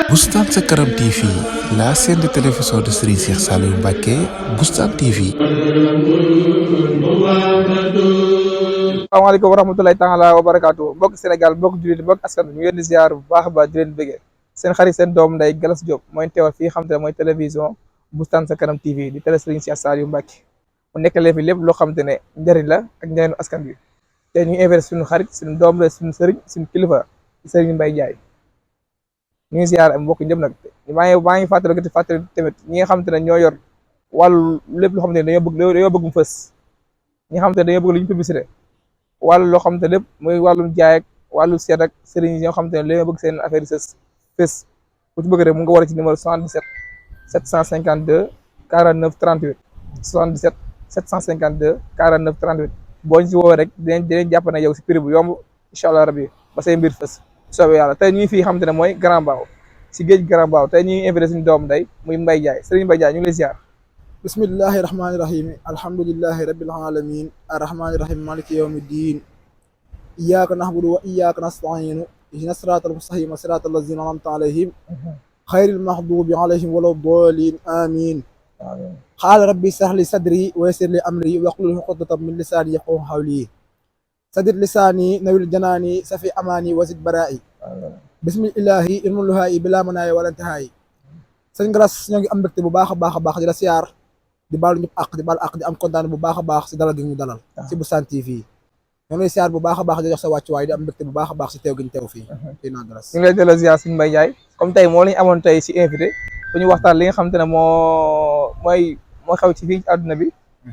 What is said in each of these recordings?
Boustan Sa Kanam TV, la chaîne de télévision de Serigne Cheikh Saliou Mbacké, Boustan TV. Assalamualaikum warahmatullahi taala wabarakatuh. Mbokk Sénégal, mbokk jullit, mbokk askan ñu ngi leen di ziar bu baax ba di leen bëggee seen xarit seen doom nday Galas Diop mooy teewal fii xam te ne mooy télévision Boustan Sa Kanam TV di télé Serigne Cheikh Saliou Mbacké mu nekkalee fi lépp loo xam te ne njëriñ la ak njëriñu askan bi te ñu invité suñu xarit suñu doom la suñu sëriñ suñu kilifa Serigne Mbaye Ndiaye ñu ngi ziar am mbokk ñëpp nag maa ngi fàttali tamit ñi nga xam te ne ñoo yor wàllu lépp loo xam te ne dañoo bëgg mu fës ñi nga xam te ne dañoo bëgg lu ñu publicité wàllu loo xam te lépp muy wàllum jaay ak wàllu seet ak sëriñ yi ñoo xam te ne dañoo bëgg seen affaire yi fës ku ci bëgg rek mu nga war a ci numéro 77 752 49 38 77 752 49 38 boo ñu si woowee rek dinañ jàpp ne yow si prix bu yomb incha allah rabi ba say mbir fës soobee yàlla tey ñu ngi fii xam te ne mooy Grand Mbao si géej Grand Mbao tey ñu ngi invité suñu doom day muy Mbaye Ndiaye Serigne Mbaye Ndiaye ñu ngi lay ziar. bismillahi rahmani rahim alhamdulillahi rabbil alamin arrahmani rahim maliki yawmi ddin iyyaka na'budu wa iyyaka nasta'in ihdina siratal mustaqim siratal ladzina an'amta alayhim khayril maghdubi alayhim waladdallin amin qala rabbi ishrah li sadri wa yassir li amri wahlul 'uqdatam min lisani yafqahu qawli sadid lisani nawil janani safi amani wazid bara'i bismillahi ilmuluhayi bila manaya wala intihayi sëñ Galas ñoo ngi am mbégte bu baax a baax di la siyaar di baalu ñëpp àq di baal àq di am kontaan bu baax a baax si dalal gi ñu dalal si Boustan TV ñoo ngi lay siyaar bu baax a baax di jox sa wàccuwaay di am mbégte bu baax a baax si teew gi ñu teew fii fii naa Galas ñu ngi lay delloo ziar suñu Mbaye Ndiaye comme tey moo lañu amoon tey si invité fu ñu waxtaan li nga xam te ne moo xew ci fii ci àdduna bi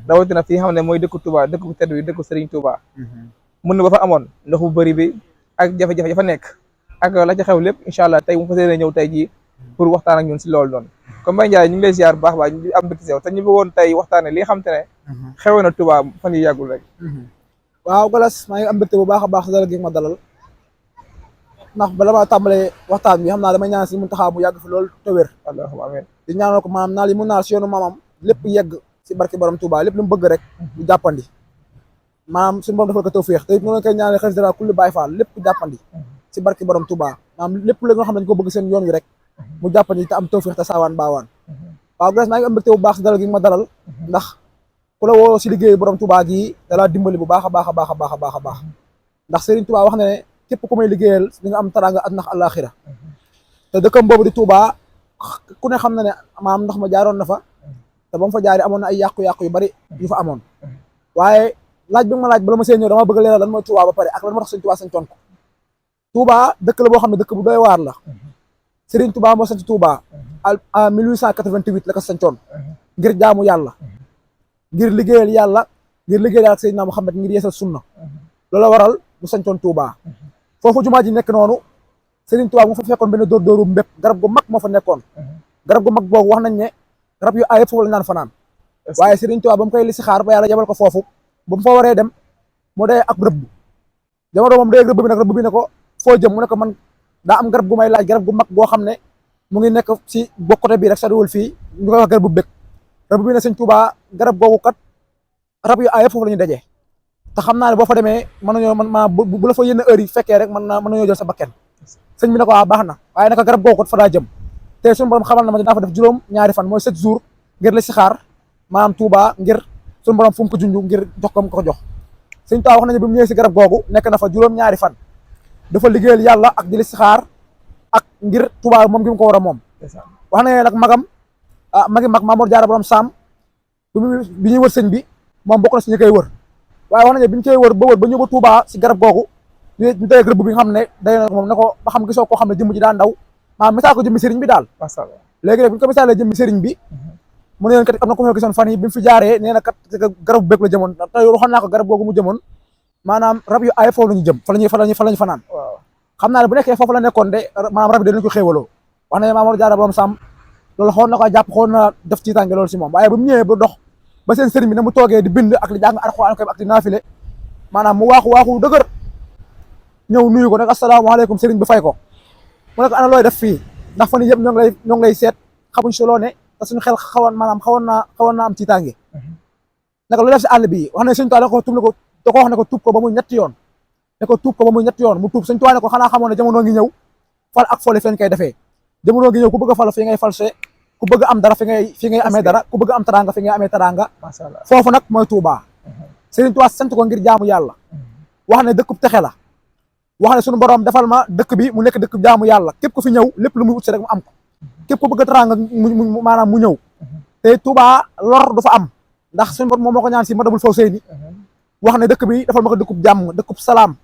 rawatina fi nga xam ne mooy dëkku Touba dëkku tedd bi dëkku Serigne Touba mën na ba fa amoon ndox bu bëri bi ak jafe-jafe ya fa nekk ak la ca xew lépp incha allah tey mu fas yéene ñëw tey jii pour waxtaan ak ñun si loolu noonu comme Mbaye Ndiaye ñu ngi lay ziar bu baax baax ñu am mbégte te ñu bëggoon tey waxtaane li nga xam te ne xewoon na Touba fan yi yàggul rek waaw Galas maa ngi am mbégte bu baax a baax si dalal gi ma dalal ndax bala maa tàmbalee waxtaan bi xam naa damay ñaan si Muntaxa mu yàgg fi loolu te wér allahumma amiin di ñaanal ko maanaam naal yi mu naal si yoonu maamam lépp yegg si barke borom Touba lépp lu mu bëgg rek du jàppandi maanaam suñu borom defal ko tawfeex te it noonu koy ñaanal xalifa général kulli Baay Faal lépp jàppandi si barke borom Touba maanaam lépp la nga xam ne dañ ko bëgg seen yoon wi rek mu jàppandi te am tawfeex te saawaan baawaan waaw Galas maa ngi am mbégte bu baax si dalal gi ma dalal ndax ku la woo si liggéey borom Touba gi dalaa dimbali bu baax a baax a baax a baax a baax a baax ndax Serigne Touba wax na ne képp ku may liggéeyal di nga am taranga àddina ak àllaaxira te dëkkam boobu di Touba ku ne xam na ne maam ndox ma jaaroon na fa te ba mu fa jaaree amoon na ay yàqu-yàqu yu bari yu fa amoon waaye laaj bi nga ma laaj bala ma see ñëw dama bëgg leeral lan mooy Touba ba pare ak lan moo tax Serigne Touba sañcoon ko Touba dëkk la boo xam ne dëkk bu doy waar la Serigne Touba moo sanc Touba en 1888 la ko sancoon ngir jaamu yàlla ngir liggéeyal yàlla ngir liggéeyal ak Seydina Muhammad ngir yeesal sunna loolu waral mu sancoon Touba foofu jumaa ji nekk noonu Serigne Touba mu fa fekkoon benn dóor-dóoru mbépp garab gu mag moo fa nekkoon garab gu mag boobu wax nañ ne garab yu aay yëpp foofu la naan fanaan waaye Serigne Touba ba mu koy listixaar ba yàlla jabal ko foofu ba mu fa waree dem mu dee ak rëbb jamono moom dee rëbb bi nag rëbb bi ne ko foo jëm mu ne ko man daa am garab gu may laaj garab gu mag goo xam ne mu ngi nekk si bokkote bii rek soriwul fii ñu koy wax garab bu bëgg rëbb bi ne Serigne Touba garab googu kat rab yu aay yëpp foofu la ñu dajee te xam naa ne boo fa demee mën nañoo man bu la fa yenn heure yi fekkee rek mën nañoo jël sa bakken sëñ bi ne ko waa baax na waaye naka garab googu fa daa jëm te suñu borom xamal na ma dinaa fa def juróom ñaari fan mooy 7 jours ngir la si xaar maanaam Touba ngir suñu borom fu mu ko junj ngir jox ko jox sëñ Touba wax nañu bi mu ñëwee si garab googu nekk na fa juróom ñaari fan dafa liggéeyal yàlla ak di la si xaar ak ngir Touba moom gi mu ko war a moom wax nañu nag magam magi mag Mamour Diarra borom Sam bi ñuy wër sëñ bi moom bokk na si ñu koy wër waaye wax nañu bi ñu koy wër ba ñëw ba Touba si garab googu ñu tey rëbb bi nga xam ne day na moom ne ko ba xam gisoo koo xam ne jëmm ji daa ndaw maanaam misaal ko jëmmi sëriñ bi daal léegi nag bu ñu ko misaalee jëmmi sëriñ bi mu ne leen kat am na ko gisoon fan yi bi mu fi jaaree nee na kat garab bu bëgg la jëmoon te waxoon naa ko garab googu mu jëmoon maanaam rab yu aay foofu la ñu jëm fa lañu fanaan xam naa ne bu nekkee foofu la nekkoon de maanaam rab yi dañu ko xéewaloo wax na Mamour Diarra borom Sam loolu xool na ko jàpp xool na def ci tànge loolu si moom waaye bu mu ñëwee ba dox ba seen sëriñ bi ne mu toogee di bind ak di jàng Alxuraan ak di naafile maanaam mu waaxu dëgër ñëw nuyu ko nag asalaamaaleykum sëriñ bi fay ko mu ne ko ana looy def fii ndax fan yii yëpp ñoo ngi lay seet xamuñ si loo ne te suñu xel xawoon naa am ci tànge naka lu def si àll bi wax ne sëñ Tuubaa da ko wax ne ko tuub ko ba muy ñetti yoon mu tuub sëñ Tuubaa ne ko xanaa xamoon ne jamono ngi ñëw fal ak foole feeñ koy defee jamono gi ñëw ku bëgg a fal fi ngay false ku bëgg am dara fi ngay amee dara ku bëgg am taranga fi ngay amee taranga foofu nag mooy Touba Serigne Touba sant ko ngir jaamu yàlla wax ne dëkkub texe la wax ne suñu borom defal ma dëkk bi mu nekk dëkk jaamu yàlla képp ku fi ñëw lépp lu muy ut si rek mu am ko képp ku bëgg a taranga maanaam mu ñëw te Touba lor du fa am ndax suñu borom moom moo ko ñaan si Madabul Fawseyni wax ne dëkk bi defal ma ko dëkkub jàmm dëkkub salaam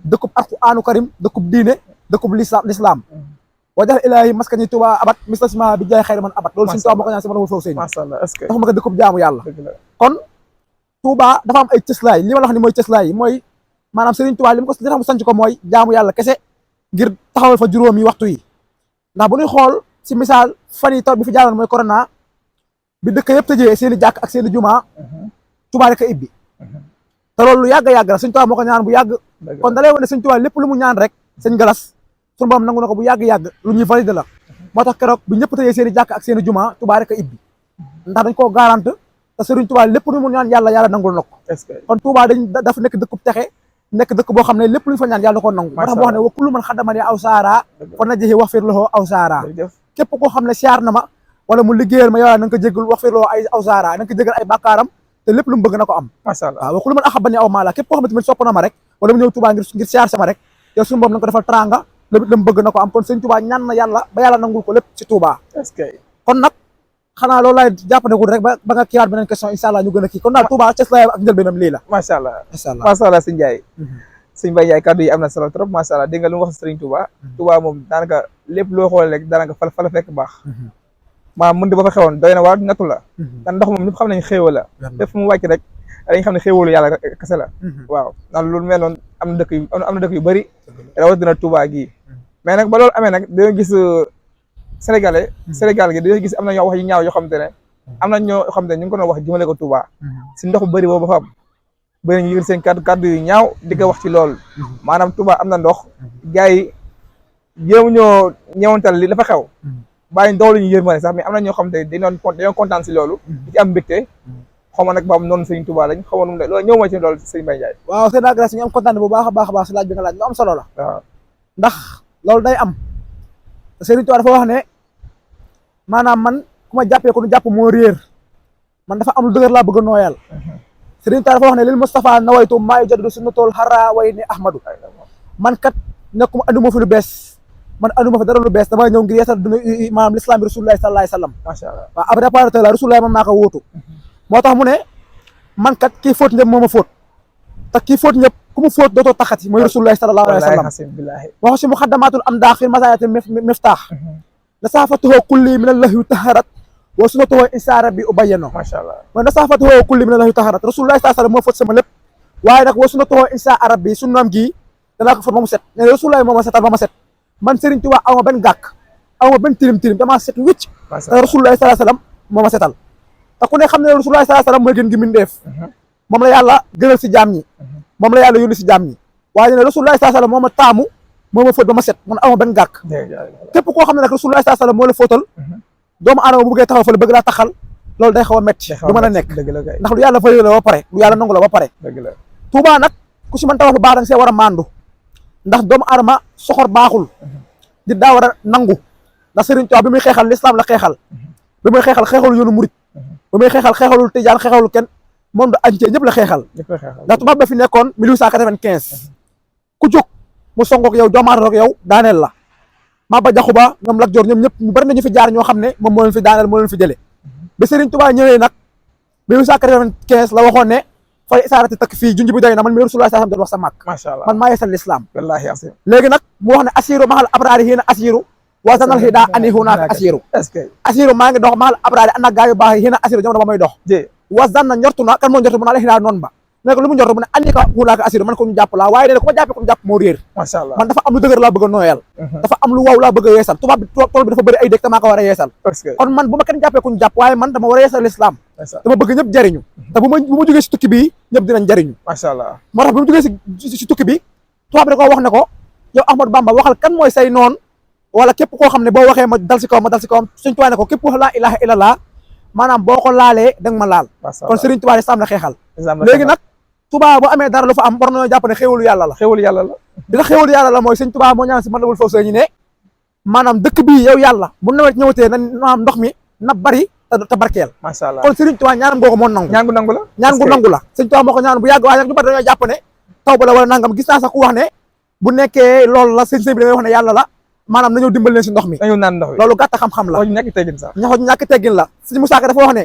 dëkkub Alquraanu Karim dëkkub diine dëkkub lislaam wajax ilaahi maskani Touba abat mislasima bi jaay xayri man abat loolu suñu Touba moo ko ñaan si Madabul Fawseyni dafa ma ko dëkkub jaamu yàlla kon Touba dafa am ay cëslaay li ma la wax ni mooy cëslaay yi mooy maanaam Serigne Touba li tax mu sanc ko mooy jaamu yàlla kese ngir taxawal fa juróomi waxtu yi ndax bu ñuy xool si misaal fan yi taw bi fi jaaroon mooy corona bi dëkk yëpp tëjee seen i jàkk ak seen i juma Touba rek a ibbi te loolu lu yàgg la Serigne Touba moo ko ñaan bu yàgg kon da lay wane ne Serigne Touba lépp lu mu ñaan rek sëñ galas suñu borom nangu na ko bu yàgg lu ñuy validé la moo tax keroog bi ñëpp tëjee seen i jàkk ak seen i juma Touba rek a ibbi ndax dañ koo garante te Serigne Touba lépp lu mu ñaan yàlla nangul na ko kon Touba dafa nekk dëkkub texe nekk dëkk boo xam ne lépp lu ñu fa ñaan yàlla ko nangu moo tax mu wax ne wa kullu man xaddamani aw saara fa najjihi wax fir lahu aw saara képp koo xam ne siyaar na ma wala mu liggéeyal ma yàlla na nga ko jégal wax fir lahu ay aw saara na nga ko jégal ay bàkkaaram te lépp lu mu bëgg na ko am waaw wa kullu man axabani aw maala képp koo xam ne tamit sopp na ma rek wala mu ñëw Touba ngir siyaar sama rek yow suñu boobu na nga ko defal tranga lépp lu mu bëgg na ko am kon sëñ Touba ñaan na yàlla ba yàlla nangul ko lépp ci Touba kon nag xanaa loolu laay jàppandekul rek ba nga kiiwaat beneen question incha allah ñu gën a kii kon daal Touba ces la ak njëlbeenam lii la macha allah sëñ Ndiaye sëñ Mbaye Ndiaye kàddu yi am na solo trop macha allah dégg nga lu mu wax Serigne Touba Touba moom daanaka lépp loo xool rek daanaka fa la fekk baax maanaam mën di ba fa xewoon doy na waar nattu la ndax ndox moom ñëpp xam nañ xéewal la lépp fu mu wàcc rek dañ xam ne xéewalu yàlla kese la waaw ndax loolu mel noonu am na dëkk yu bëri rawatina Touba gii mais nag ba loolu amee nag dañoo gis Sénégal gi dañoo gis am na ñoo wax yu ñaaw yoo xam te ne am na ñoo xam te ne ñu ngi ko doon wax jëmale ko Touba si ndox bu bëri boobu ba fa am bëri ñu yëg seen kàddu yu ñaaw di ko wax ci loolu maanaam Touba am na ndox gars yi jéem ñoo ñeewantal li dafa xew bàyyi ndox lu ñu yërmane sax mais am na ñoo xam te dañoo kontaan si loolu di ci am mbégte xaw ma nag ba am noonu Serigne Touba lañ xaw ma nu mu loolu ñëw ma ci loolu Serigne Mbaye Ndiaye waaw seen agresse ñu am kontaan bu baax a baax si laaj bi nga laaj lu am solo la waaw ndax loolu day am Serigne Touba dafa wax ne maanaam man ku ma jàppee ko nu jàpp moo réer man dafa am lu dëgër laa bëgg a nooyal Serigne Touba dafa wax ne lil Moustapha nawaytu maa yujaddidu sunnatul xarra way ni Ahmadu man kat nekkuma anduma fi lu bees man anduma fi dara lu bees dama ñëw ngir yeesal duna maanaam l'islam bi Rasulullah sallallahu alayhi wasallam macha allah waaw ab réparateur la Rasulullah man maa ko wóotu moo tax mu ne man kat kii fóot ñëpp moo ma fóot te kii fóot ñëpp ku mu fóot dootoo taxati mooy Rasulullah sallallahu alayhi wasallam waxu si muxaddamatul amdaax fi masaayati miftaax nasaafatuhu kulli min allahi taharat wa sunnatuhu insa rabbi ubayyano macha allah mooy nasaafatuhu kulli min allahi taharat Rasulullah sallallahu alayhi wasallam moo fóot sama lépp waaye nag wa sunnatuhu insa rabbi sunnaam gii danaa ko fóot ba mu set ne Rasulullah moo ma setal ba ma set man Serigne Touba aw ma benn gàkk aw ma benn tilim damaa set wicc te Rasulullah sallallahu alayhi wasallam moo ma setal te ku ne xam ne Rasulullah sallallahu alayhi wasallam mooy gën gi mindeef moom la yàlla gënal si jaam ñi moom la yàlla yónni si jaam ñi waaye ne Rasulullah sallallahu alayhi wasallam moo ma taamu moo ma fóot ba ma set man aw ma benn gàkk képp koo xam ne nag Rasulullah sallallahu alayhi wasallam moo la fóotal doomu aadama bu bëggee taxaw fa la bëgg laa taxal loolu day xaw a metti du mën a nekk ndax lu yàlla fay la ba pare lu yàlla nangu la ba pare Touba nag ku si mën taxaw bu baax da nga see war a maandu ndax doomu aadama soxor baaxul di daa war a nangu ndax Serigne Touba bi muy xeexal l'islam la xeexal bi muy xeexalul yoonu murit bi muy xeexalul tijaan xeexalul kenn moom da añ cee ñëpp la xeexal ndax tubaab ba fi nekkoon 1895 ku jóg mu songoog yow joomaatoog yow daaneel la Maba Jaxu Ba ñoom Lat Joor ñoom ñëpp ñu bari nañu fi jaar ñoo xam ne moom moo leen fi daaneel moo leen fi jëlee ba Serigne Touba ñëwee nag 1895 la waxoon ne fay isaarati takk fii junj bi doy na man mi Rasulullah sallallahu alayhi wasallam doon wax sa màkk man maa yeesal l'islam léegi nag mu wax ne asiru mahal abraari hiina asiru wa zanal hida ani hunaaka asiru maa ngi dox mahal abraari ànd ak gaa yu baax yi hiina asiru jamono ba may dox wa zanna njortu na kan moo njortu mu naa la hidaa noonu ba ne ko lu mu njortu mu ne andi ka hunaaka asiru man ko ñu jàpp laa waaye nee na ku ma jàppee ko ñu jàpp moo réer man dafa am lu dëgër laa bëgg a nooyal dafa am lu waw laa bëgg a yeesal tubaab bi tool bi dafa bëri ay dëkk te maa ko war a yeesal kon man bu ma kenn jàppee ku ñu jàpp waaye man dama war a yeesal l'islam dama bëgg ñëpp jariñu te bu ma jógee si tukki bi ñëpp dinañ jariñu macha allah moo tax bu mu jógee si tukki bi tubaab bi da ko wax ne ko yow Ahmadou Bamba waxal kan mooy say noon wala képp koo xam ne boo waxee ma dal si kawam Serigne Touba ne ko képp wax laa ilaha illallah maanaam boo ko laalee da nga ma laal kon Serigne Touba l'islam la xeexal léegi nag Touba bu amee dara lu fa am war nañoo jàpp ne xéwalu yàlla la xéwalu yàlla la dina xéwalu yàlla la mooy Serigne Touba moo ñaan si Matlabul Fawzayni ne maanaam dëkk bii yow yàlla bu nawet ñëwatee na maanaam ndox mi na bari te barkeel. macha allah kon Serigne Touba ñaanam googu moo nangu. ñaan gu nangu la. ñaan gu nangu la Serigne Touba moo ko ñaan bu yàgg waaye nag ñu bari dañoo jàpp ne taw ba la wala nangam gis naa sax ku wax ne bu nekkee loolu la sëñ bi da ngay wax ne yàlla la maanaam nañoo dimbal leen si ndox mi. nañu naan ndox mi loolu gàtt xam-xam la. ñàkk teggin sax. ñàkk teggin la Serigne Moussa Ka dafa wax ne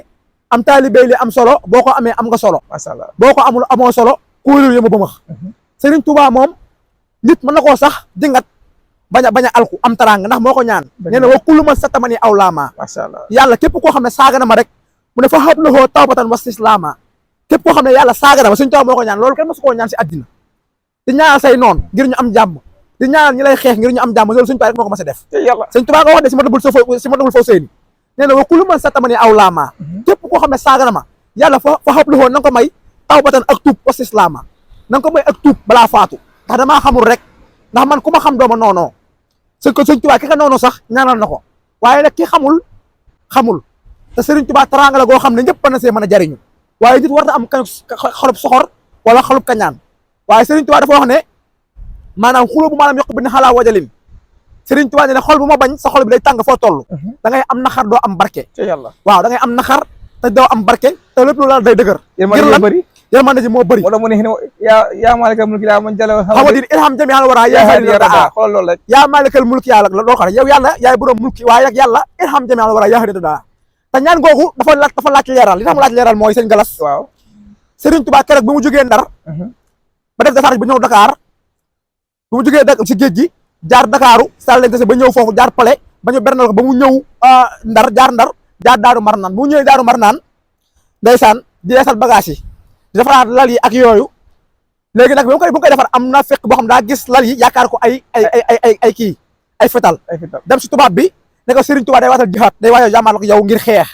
am taalibe li am solo boo ko amee am nga solo. macha allah boo ko amul amoo solo kuréel yi mu bëmax. Serigne Touba moom nit mën na koo sax dingat bañ a alku am taranga ndax moo ko ñaan. nee na wa kullu man satamani aw laama. macha allah yàlla képp koo xam ne saaga na ma rek mu ne fa hablahu tawbatan wastislaama képp koo xam ne yàlla saaga na ma Serigne Touba moo ko ñaan loolu kenn mësu koo ñaan si àddina di ñaanal say noon ngir ñu am jàmm di ñaanal ñi lay xeex ngir ñu am jàmm loolu Serigne Touba rek moo ko mas a def. Serigne Touba nga wax de si ma dabul foo seyni nee na wa kullu man satamani aw laama képp koo xam ne saaga na ma yàlla fa hablahu na nga ko may tawbatan ak tuub wastislaama na nga ko may ak tuub balaa faatu ndax damaa xamul rek ndax man ku ma xam dooma noonoo Serigne Touba ki ka noonu sax ñaanal na ko waaye nag ki xamul te Serigne Touba teraanga la goo xam ne ñëpp na see mën a jariñu waaye nit war na am xolub soxor wala xolub kañaan waaye Serigne Touba dafa wax ne maanaam xuloo bu maanaam yokk bi ne xalaa wajalin Serigne Touba ne xol bu ma bañ sa xol bi day tàng foo toll da ngay am naxar doo am barke waaw da ngay am naxar te doo am barke te lépp lu la day dëgër yërmande ji moo bëri wala mu ne yaa maalikal mulki yaa man jalla xamadin ilham jami al wara xool loolu rek yaa maalikal mulki yàlla loo xam ne yow yàlla yaay borom mulki waaye nag yàlla ilham jami al wara yaa xëy daa te ñaan googu dafa laaj leeral li tax mu laaj leeral mooy sëñ Galas waaw Serigne Touba keroog bi mu jógee Ndar ba def defarage ba ñëw Dakar bi mu jógee si géej gi jaar Dakaru sal leen ba ñëw foofu jaar Palais ba ñu bernal ko ba mu ñëw Ndar jaar Daaru Marnaan bu mu ñëwee Daaru Marnaan ndeysaan di yeesal bagage yi di defaraat lal yi ak yooyu léegi nag bu mu koy defar am na fekk boo xam daa gis lal yi yaakaar ko ay kii ay fetal dem si tubaab bi ne ko Serigne Touba day waatal jihaad day waajal jàmmaar ko yow ngir xeex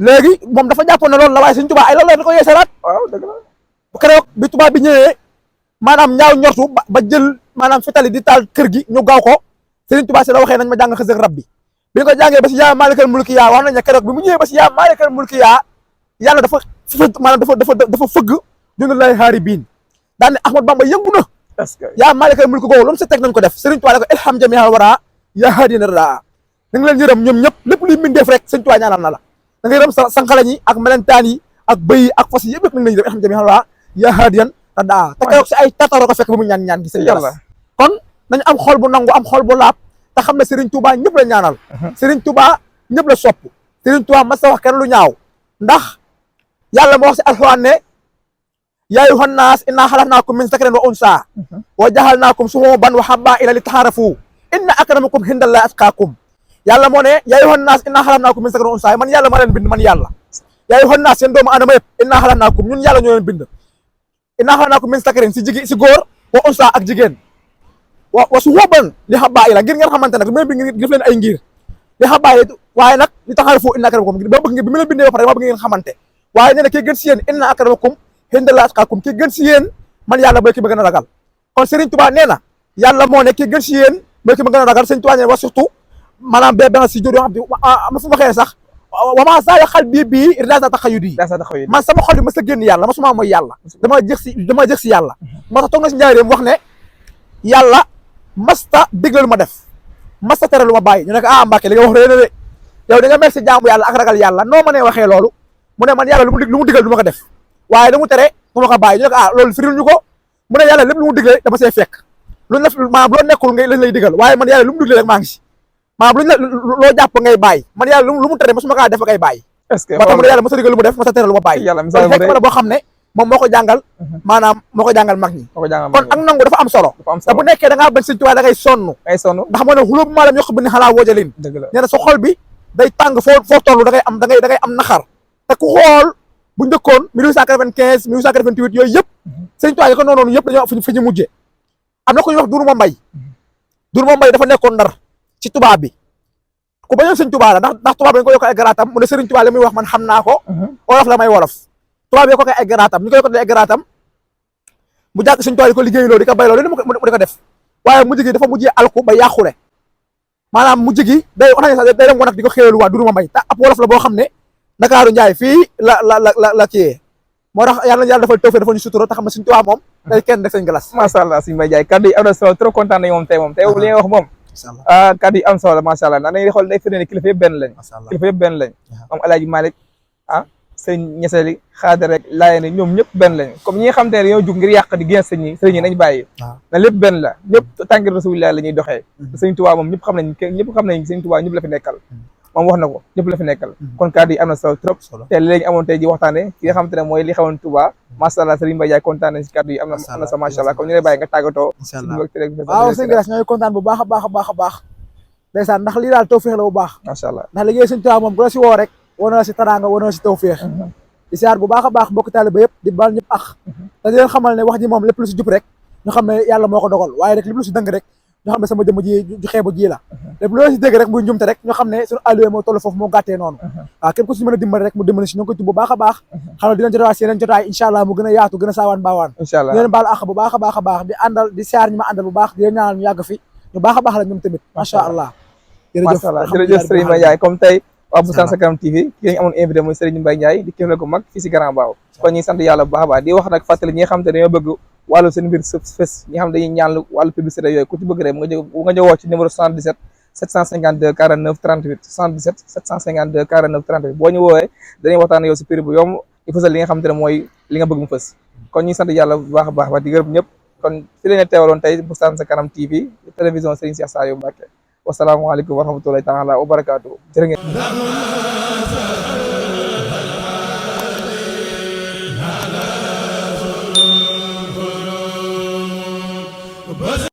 léegi moom dafa jàppoon ne loolu la waaye Serigne Touba ay loolu la ko yeesalaat waaw dëgg la keroog bi tubaab bi ñëwee maanaam ñaaw ñortu ba jël maanaam fetal yi di taal kër gi ñu gaaw ko Serigne Touba si la waxee nañ ma jàng xës ak rab bi ñu ko jàngee ba si yaa maalikal mulki yaa wax nañ ne keroog bi mu ñëwee ba si yaa maalikal mulki yaa yàlla dafa fëgg dund lay xaari biin daan ne Ahmad Bamba yëngu na yaa maalikal mulki googu lu mu sa teg nañ ko def Serigne Touba ne ko ilham jami'al wara yaa haadina raa da nga leen yërëm ñoom ñëpp lépp luy mbindeef rek Serigne Touba ñaanal na la da nga yërëm sànqalañ yi ak melentaan yi ak bëy yi ak fas yi yëpp nag lañ yërëm ilham jami'al wara yaa haadiyan raa te keroog si ay tataro ko fekk ba mu ñaan gi Serigne kon nañu am xol bu nangu am xol bu laab te xam ne Serigne Touba ñëpp la ñaanal Serigne Touba ñëpp la sopp Serigne Touba mas a wax kenn lu ñaaw ndax yàlla moo wax si alxuraan ne yaa ayyuhan naas innaa xalaqnaakum min zakarin wa unsaa wa ja'alnaakum shu'uuban wa qabaa'ila li ta'aarafu inna akramakum indallaahi atqaakum yàlla moo ne yaa ayyuhan naas innaa xalaqnaakum min zakarin wa unsaa man yàlla maa leen bind man yàlla yaa ayyuhan naas seen doomu aadama yëpp innaa xalaqnaakum ñun yàlla ñoo leen bind innaa xalaqnaakum min zakarin si góor wa unsaa ak jigéen wa shu'uuban li qabaa'ila ngir ngeen xamante nag bi ngeen def leen ay ngir li qabaa'ila waaye nag li ta'aarafu inna akramakum ba bëgg ngeen bi ma leen bindee ba pare ba bëgg ngeen xamante waaye nee na kii gën si yéen inna akramakum indallaahi atqaakum kii gën si yéen man yàlla mooy ki ma gën a ragal kon Serigne Touba nee na yàlla moo ne kii gën si yéen mooy ki ma gën a ragal Serigne Touba nee na wax surtout maanaam benn si jur yoo xam ne ma fu waxee sax wa maa zaala qalbii bii irdaasa taxayyudi man sama xol bi ma sa génn yàlla ma suma mooy yàlla dama jëg si yàlla moo tax toog na si njaareem wax ne yàlla masta digle lu ma def masta tere lu ma bàyyi ñu ne ko Mbàkke li nga wax réy na de yow da nga mel si jaamu yàlla ak ragal yàlla noo ma nee waxee loolu mu ne man yàlla lu mu digal du ma ko def waaye lu mu tere du ma ko bàyyi ñu ne ko loolu firil ñu ko mu ne yàlla lépp lu mu digle dama see fekk luñ la maanaam loo nekkul ngay lañ lay digal waaye man yàlla lu mu digle rek maa ngi si maanaam luñ la loo jàpp ngay bàyyi man yàlla lu mu tere mosuma kaa def ngay bàyyi ba tax mu ne yàlla mos a digal lu mu def mos a tere lu ma bàyyi kon fekk ma la boo xam ne moom moo ko jàngal maanaam moo ko jàngal mag ñi kon ak nangu dafa am solo te bu nekkee da ngaa bañ Sëñ Tuubaa da ngay sonn ndax moo ne xulóobu maalam yokk bi ne xalaa woojalin nee na sa xol bi day tàng foo toll da ngay am naxar te ku xool bu njëkkoon 1895 1888 yooyu yëpp Sëñ Tuubaa yi ko noonu yëpp dañoo fi ñu mujjee am na ko ñuy wax Duruma Mbay dafa nekkoon Ndar ci tubaab bi ku bañoon Sëñ Tuubaa la ndax tubaab dañ ko yokk ay garaatam mu ne Sëriñ Tuubaa li muy wax man xam naa ko wolof la may wolof tubaab yi ko ay garaatam ñu ko yokk ay garaatam mu jàkk Sëñ Tuubaa di ko liggéeyloo di ko bayloo li mu di ko def waaye mujj gi dafa mujjee alku ba yàqule maanaam mujj gi day wax nañ sax day dem woon ak di ko xéewalu waa Duruma Mbay te ab wolof la boo xam ne Ndakaaru Njaay fii la kiyee moo tax yàlla defal tawfeex dafa ñu sutura te xam ne Sëñ Tuubaa moom tey kenn def seen glace. macha allah suñu Mbaye Ndiaye kaddu yi am na solo trop kontaan nañu moom tey li nga wax moom kaddu yi am solo macha allah ndax dañuy xool day firnde ne kilifa yëpp benn lañ kilifa yëpp benn lañ moom Alaaji Malick sëñ ñeseli xaadar rek laayee ne ñoom ñëpp benn lañ comme ñi nga xam te ne dañoo jug ngir yàq di génn sëñ ñi nañ bàyyi na lépp benn la ñëpp tànki rasulillah la ñuy doxee sëñ Tuubaa moom ñëpp xam nañ sëñ Tuubaa ñëpp la fi nekkal moom wax na ko ñëpp la fi nekkal kon kaddu yi am na solo trop te léegi amoon tey ji waxtaane ki nga xam te ne mooy li xewoon Touba macha allah Serigne Mbaye Ndiaye kontaan nañ si kaddu yi am na sa macha allah comme ñu lay bàyyi nga tàggatoo waaw sëñ Galas ñooy kontaan bu baax a baax a baax a baax ndeysaan ndax lii daal tawfeex la bu baax macha allah ndax liggéey sëñ Tuubaa moom ku la si woo rek woo na la si taraanga woo na la si tawfeex di siyaar bu baax a baax mbokk taaliba yëpp di baal ñëpp te di leen xamal ne wax ji moom lépp lu si jub rek ñu xam ne yàlla moo ko dogal waaye rek lépp lu si dëng rek ñu xam ne sama jëmm ji ju xeebu ji la lépp loolu si dégg rek muy njumte rek ñu xam ne suñu alluwe moo toll foofu moo gàttee noonu waaw képp ku si mën a dimbali rek mu dimbali si ñu ngi koy tub bu baax a baax xam ne dinañ jotawaat si yeneen jotaay incha allah mu gën a yaatu gën a saawaan baawaan incha allah di leen baal àq bu baax a baax a baax di àndal di siyaar ñi ma àndal bu baax di leen ñaanal ñu yàgg fi ñu baax a baax la ñoom tamit macha allah jërëjëf Serigne Mbaye Ndiaye comme tey waa Boustane Sa Kanam TV ki ñu amoon invité mooy Serigne Mbaye Ndiaye di kéem la ko mag fii si Grand Mbao kon ñuy sant yàlla bu baax a baax di wax nag fàttali ñi nga xam te dañoo bëgg wàllu seen mbir fës ñi nga xam dañuy ñaan wàllu publicité yooyu ku ci bëgg rek nga ñëwoo ci numéro 77 752 49 38 77 752 49 38 boo ñu woowee dañuy waxtaan yow si prix bu yomb i fësal li nga xam te ne mooy li nga bëgg mu fës kon ñuy sant yàlla bu baax a baax di gërëm ñëpp kon fi leen teewaloon tey Boustane Sa Kanam TV télévision Serigne Cheikh Saliou Mbacké wasalaamaaleykum wa rahmatulahi taala wa barakaatu jërë ngeen